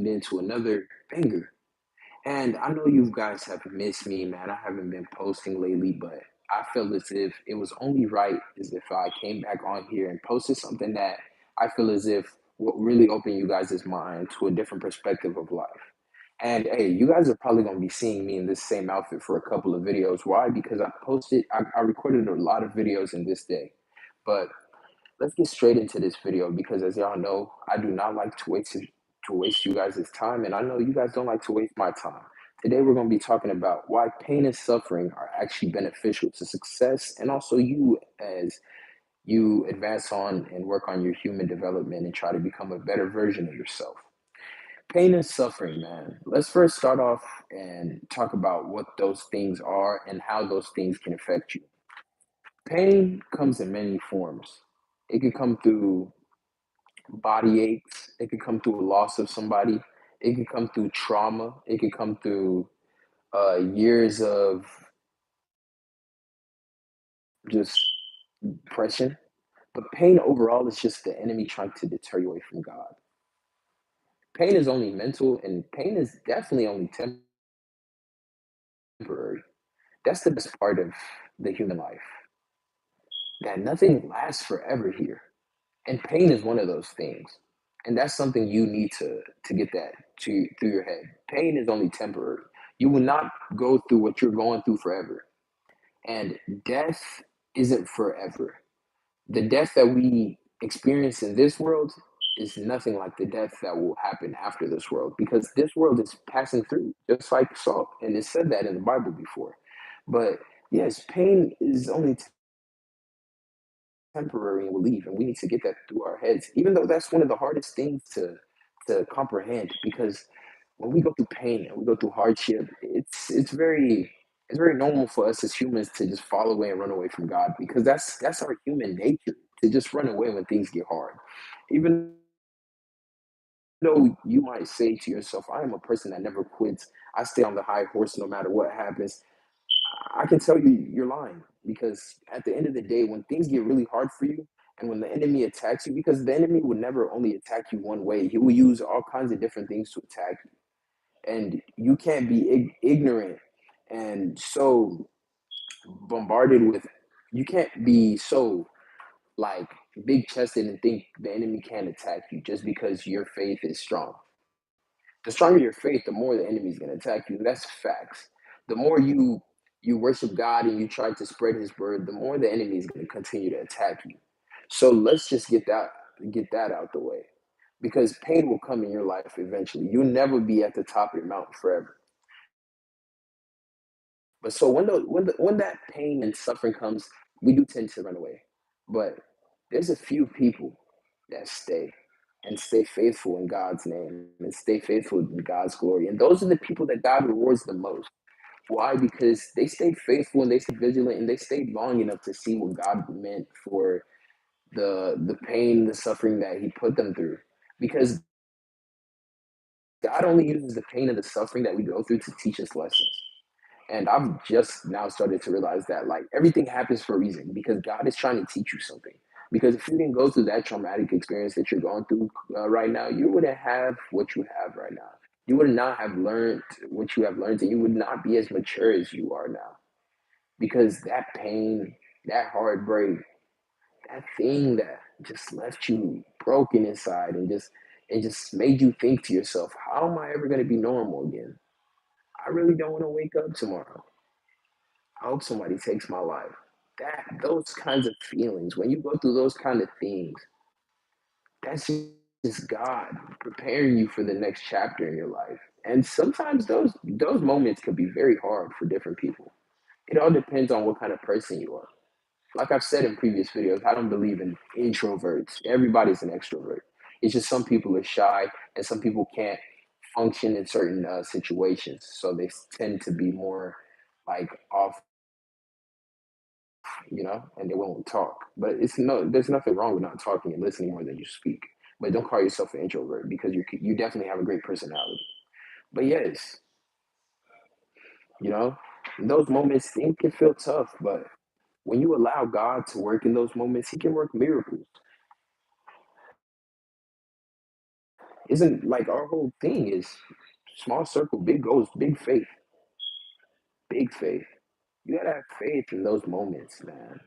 into another banger. And I know you guys have missed me, man. I haven't been posting lately, but I feel as if it was only right as if I came back on here and posted something that I feel as if will really open you guys' mind to a different perspective of life. And hey, you guys are probably going to be seeing me in this same outfit for a couple of videos. Why? Because I recorded a lot of videos in this day. But let's get straight into this video because as y'all know, I do not like to waste you guys' time, and I know you guys don't like to waste my time. Today we're going to be talking about why pain and suffering are actually beneficial to success and also you as you advance on and work on your human development and try to become a better version of yourself. Pain and suffering, man. Let's first start off and talk about what those things are and how those things can affect you. Pain comes in many forms. It could come through body aches. It could come through a loss of somebody. It could come through trauma. It could come through years of just depression. But pain overall is just the enemy trying to deter you away from God. Pain is only mental, and pain is definitely only temporary. That's the best part of the human life. That nothing lasts forever here. And pain is one of those things. And that's something you need to get that to through your head. Pain is only temporary. You will not go through what you're going through forever. And death isn't forever. The death that we experience in this world is nothing like the death that will happen after this world because this world is passing through, just like salt. And it said that in the Bible before. But yes, pain is only temporary and will leave, and we need to get that through our heads. Even though that's one of the hardest things to comprehend, because when we go through pain and we go through hardship, it's very normal for us as humans to just fall away and run away from God because that's our human nature to just run away when things get hard. Even though you might say to yourself, "I am a person that never quits. I stay on the high horse no matter what happens." I can tell you you're lying because at the end of the day, when things get really hard for you and when the enemy attacks you, because the enemy will never only attack you one way, he will use all kinds of different things to attack you. And you can't be ignorant and so bombarded with, you can't be so like big chested and think the enemy can't attack you just because your faith is strong. The stronger your faith, the more the enemy's going to attack you. That's facts. The more you worship God and you try to spread His word, the more the enemy is going to continue to attack you. So let's just get that out the way, because pain will come in your life eventually. You'll never be at the top of your mountain forever. But so when that pain and suffering comes, we do tend to run away. But there's a few people that stay and stay faithful in God's name and stay faithful in God's glory. And those are the people that God rewards the most. Why? Because they stayed faithful and they stayed vigilant and they stayed long enough to see what God meant for the pain, the suffering that He put them through. Because God only uses the pain and the suffering that we go through to teach us lessons. And I've just now started to realize that like everything happens for a reason because God is trying to teach you something. Because if you didn't go through that traumatic experience that you're going through right now, you wouldn't have what you have right now. You would not have learned what you have learned, and you would not be as mature as you are now. Because that pain, that heartbreak, that thing that just left you broken inside, and just it just made you think to yourself, how am I ever going to be normal again? I really don't want to wake up tomorrow. I hope somebody takes my life. Those kinds of feelings, when you go through those kind of things, that's just God preparing you for the next chapter in your life. And sometimes those moments could be very hard for different people. It all depends on what kind of person you are. Like I've said in previous videos, I don't believe in introverts. Everybody's an extrovert. It's just some people are shy and some people can't function in certain situations, so they tend to be more like off, and they won't talk. But there's nothing wrong with not talking and listening more than you speak. But don't call yourself an introvert because you definitely have a great personality. But yes, you know, in those moments things can feel tough, but when you allow God to work in those moments, He can work miracles. Isn't like our whole thing is small circle, big goals, big faith, big faith. You gotta have faith in those moments, man.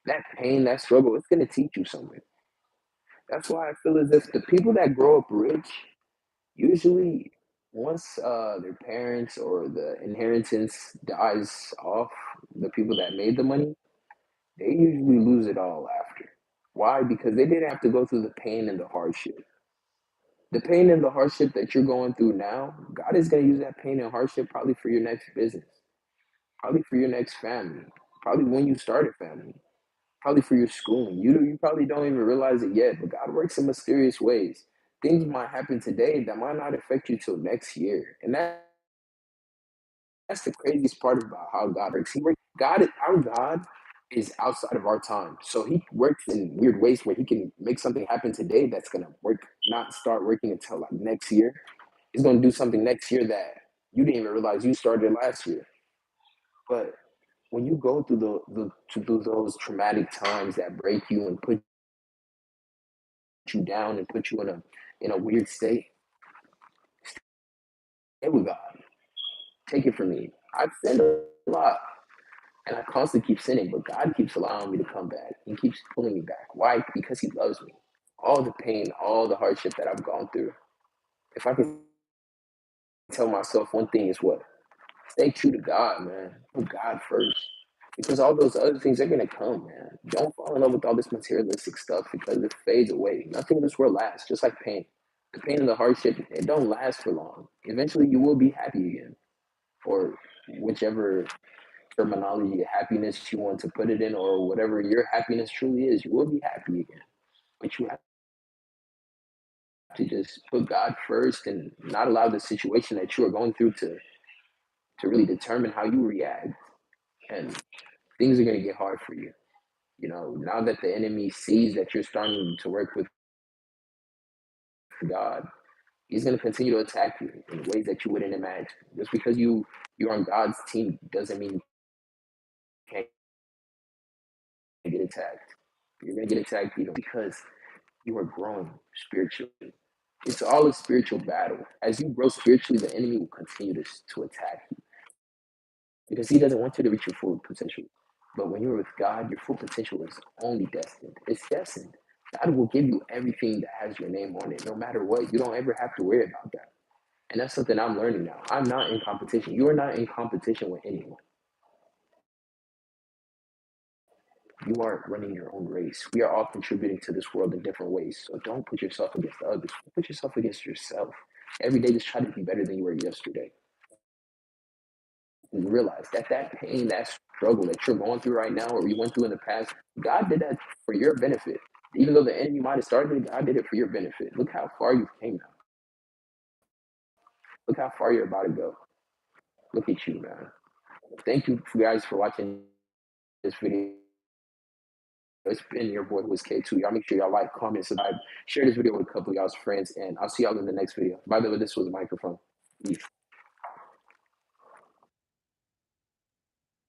That pain, that struggle, it's gonna teach you something. That's why I feel as if the people that grow up rich, usually once their parents or the inheritance dies off, the people that made the money, they usually lose it all after. Why? Because they didn't have to go through the pain and the hardship. The pain and the hardship that you're going through now, God is going to use that pain and hardship probably for your next business, probably for your next family, probably when you start a family, probably for your schooling. You probably don't even realize it yet, but God works in mysterious ways. Things might happen today that might not affect you till next year, and that's the craziest part about how God works. Our God is outside of our time, so He works in weird ways where He can make something happen today that's gonna work, not start working until like next year. He's gonna do something next year that you didn't even realize you started last year. But when you go through through those traumatic times that break you and put you down and put you in a weird state, stay with God. Take it from me. I've sinned a lot. And I constantly keep sinning, but God keeps allowing me to come back. He keeps pulling me back. Why? Because He loves me. All the pain, all the hardship that I've gone through. If I could tell myself one thing is what? Stay true to God, man. Put God first. Because all those other things are gonna come, man. Don't fall in love with all this materialistic stuff because it fades away. Nothing in this world lasts, just like pain. The pain and the hardship, it don't last for long. Eventually you will be happy again. Or whichever terminology of happiness you want to put it in, or whatever your happiness truly is, you will be happy again. But you have to just put God first and not allow the situation that you are going through to really determine how you react. And things are going to get hard for you. You know, now that the enemy sees that you're starting to work with God, he's going to continue to attack you in ways that you wouldn't imagine. Just because you're on God's team doesn't mean you can't get attacked. You're going to get attacked even because you are growing spiritually. It's all a spiritual battle. As you grow spiritually, the enemy will continue to attack you because he doesn't want you to reach your full potential. But when you're with God, your full potential is only destined. It's destined. God will give you everything that has your name on it, no matter what. You don't ever have to worry about that. And that's something I'm learning now. I'm not in competition. You are not in competition with anyone. You are running your own race. We are all contributing to this world in different ways. So don't put yourself against the others. Put yourself against yourself. Every day, just try to be better than you were yesterday. And realize that that pain, that struggle that you're going through right now, or you went through in the past, God did that for your benefit. Even though the enemy might have started it, God did it for your benefit. Look how far you came now. Look how far you're about to go. Look at you, man. Thank you guys for watching this video. It's been your boy who is K2. Y'all make sure y'all like, comment, subscribe, share this video with a couple of y'all's friends, and I'll see y'all in the next video. By the way, this was a microphone. Peace.